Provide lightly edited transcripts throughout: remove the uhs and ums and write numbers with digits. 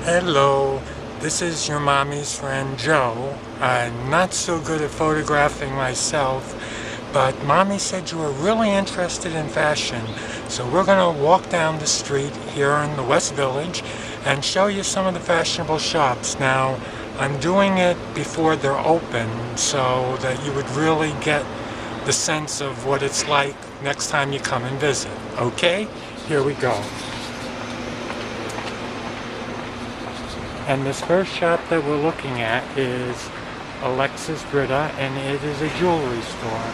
Hello, this is your mommy's friend Joe. I'm not so good at photographing myself, but mommy said you were really interested in fashion. So we're going to walk down the street here in the West Village and show you some of the fashionable shops. Now, I'm doing it before they're open so that you would really get the sense of what it's like next time you come and visit. Okay? Here we go. And this first shop that we're looking at is Alexis Britta, and it is a jewelry store.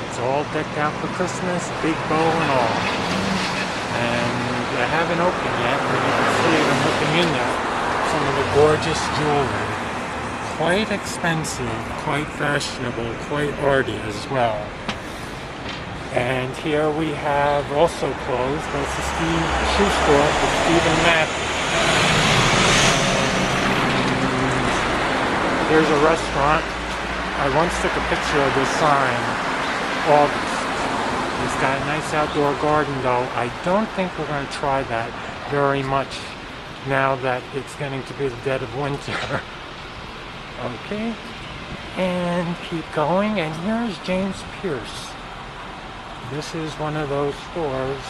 It's all decked out for Christmas, big bow and all. And they haven't opened yet, but you can see them looking in there. Some of the gorgeous jewelry. Quite expensive, quite fashionable, quite arty as well. And here we have also closed, that's the shoe store for Stephen Matthews. Here's a restaurant. I once took a picture of this sign, August. It's got a nice outdoor garden though. I don't think we're going to try that very much now that it's getting to be the dead of winter. Okay, and keep going, and here's James Pierce. This is one of those stores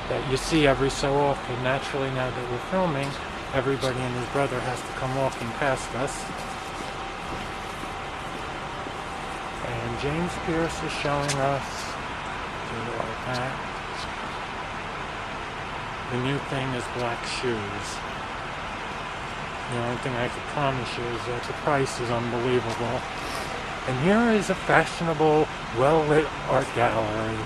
that you see every so often. Naturally, now that we're filming, everybody and his brother has to come walking past us. And James Pierce is showing us, like that. The new thing is black shoes. The only thing I can promise you is that the price is unbelievable. And here is a fashionable, well-lit art gallery.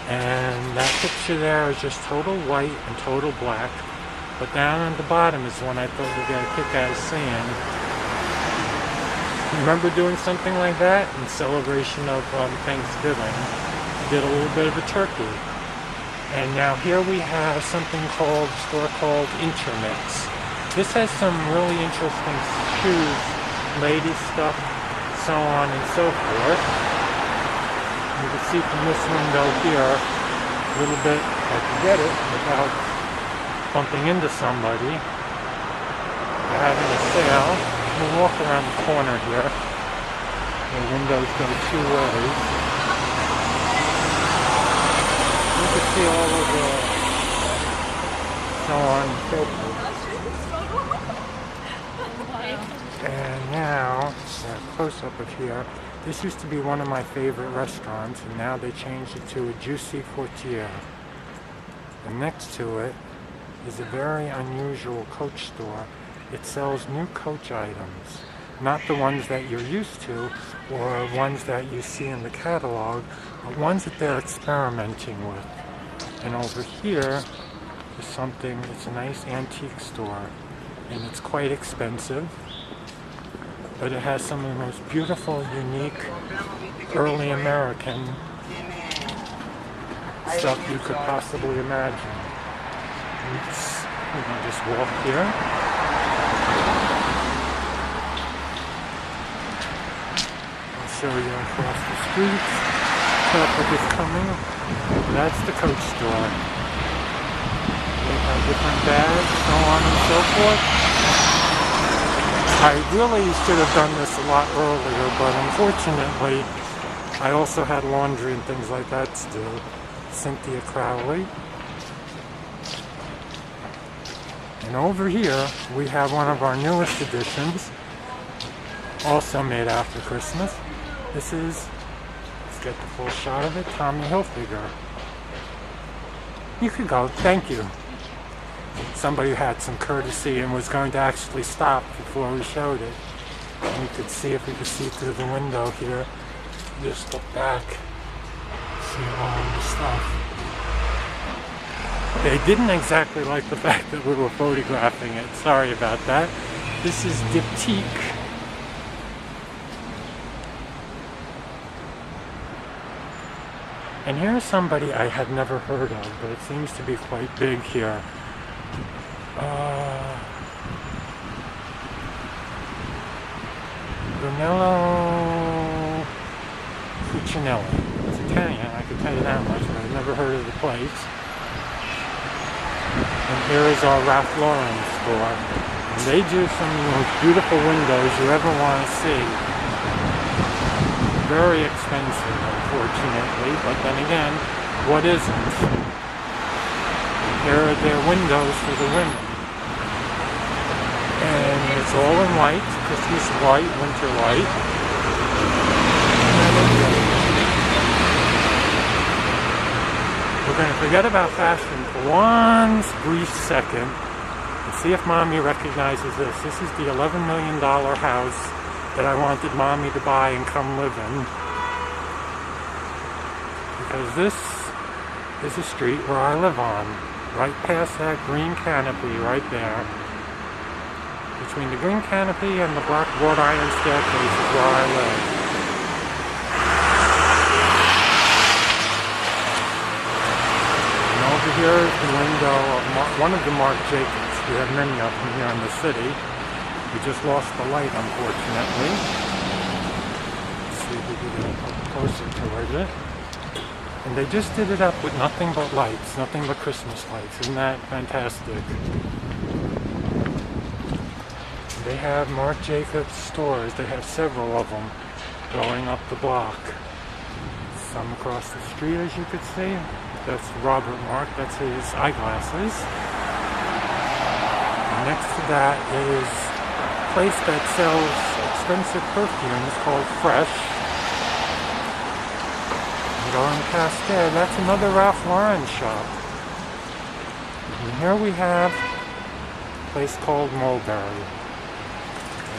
And that picture there is just total white and total black. But down at the bottom is one I thought we'd get a kick out of seeing. Remember doing something like that in celebration of Thanksgiving? Did a little bit of a turkey. And now here we have something called, a store called Intermix. This has some really interesting shoes, ladies stuff, so on and so forth. You can see from this window here, a little bit, I can get it without bumping into somebody. They're having a sale. We'll walk around the corner here. The windows go two ways. You can see all of the so on and so forth. And now, a close-up of here. This used to be one of my favorite restaurants, and now they changed it to a Juicy Portiere. And next to it is a very unusual Coach store. It sells new Coach items, not the ones that you're used to or ones that you see in the catalog, but ones that they're experimenting with. And over here is something, it's a nice antique store, and it's quite expensive, but it has some of the most beautiful, unique, early American stuff you could possibly imagine. We're going to just walk here. Show you across the street. Traffic is coming. That's the Coach store. They have different bags, so on and so forth. I really should have done this a lot earlier, but unfortunately, I also had laundry and things like that to do. Cynthia Crowley. And over here, we have one of our newest additions, also made after Christmas. This is, let's get the full shot of it, Tommy Hilfiger. You could go, thank you. Somebody had some courtesy and was going to actually stop before we showed it. And we could see if we could see through the window here. Just look back, see all the stuff. They didn't exactly like the fact that we were photographing it. Sorry about that. This is Diptyque. And here's somebody I had never heard of, but it seems to be quite big here. Brunello Cucinelli. It's Italian, I can tell you that much, but I've never heard of the place. And here is our Ralph Lauren store. And they do some of the most beautiful windows you ever want to see. Very expensive, unfortunately, but then again, what isn't? Here are their windows for the women. And it's all in white, Christmas white, winter white. We're going to forget about fashion for one brief second and see if Mommy recognizes this. This is the $11 million house that I wanted Mommy to buy and come live in. Because this is a street where I live on. Right past that green canopy right there. Between the green canopy and the black wrought iron staircase is where I live. And over here is the window of one of the Marc Jacobs. We have many of them here in the city. We just lost the light, unfortunately. Let's see if we can get up closer towards it. And they just did it up with nothing but lights, nothing but Christmas lights. Isn't that fantastic? They have Marc Jacobs stores. They have several of them going up the block. Some across the street, as you could see. That's Robert Marc. That's his eyeglasses. And next to that is a place that sells expensive perfumes called Fresh. And going past there, that's another Ralph Lauren shop. And here we have a place called Mulberry.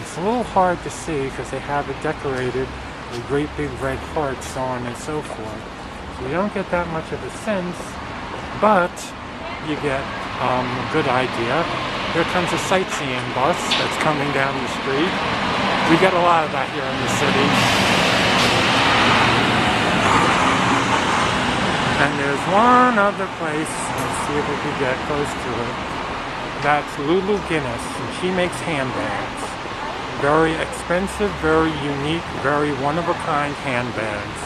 It's a little hard to see because they have it decorated with great big red hearts, so on and so forth. So you don't get that much of a sense, but you get a good idea. Here comes a sightseeing bus that's coming down the street. We get a lot of that here in the city. And there's one other place, let's see if we can get close to it. That's Lulu Guinness, and she makes handbags. Very expensive, very unique, very one-of-a-kind handbags.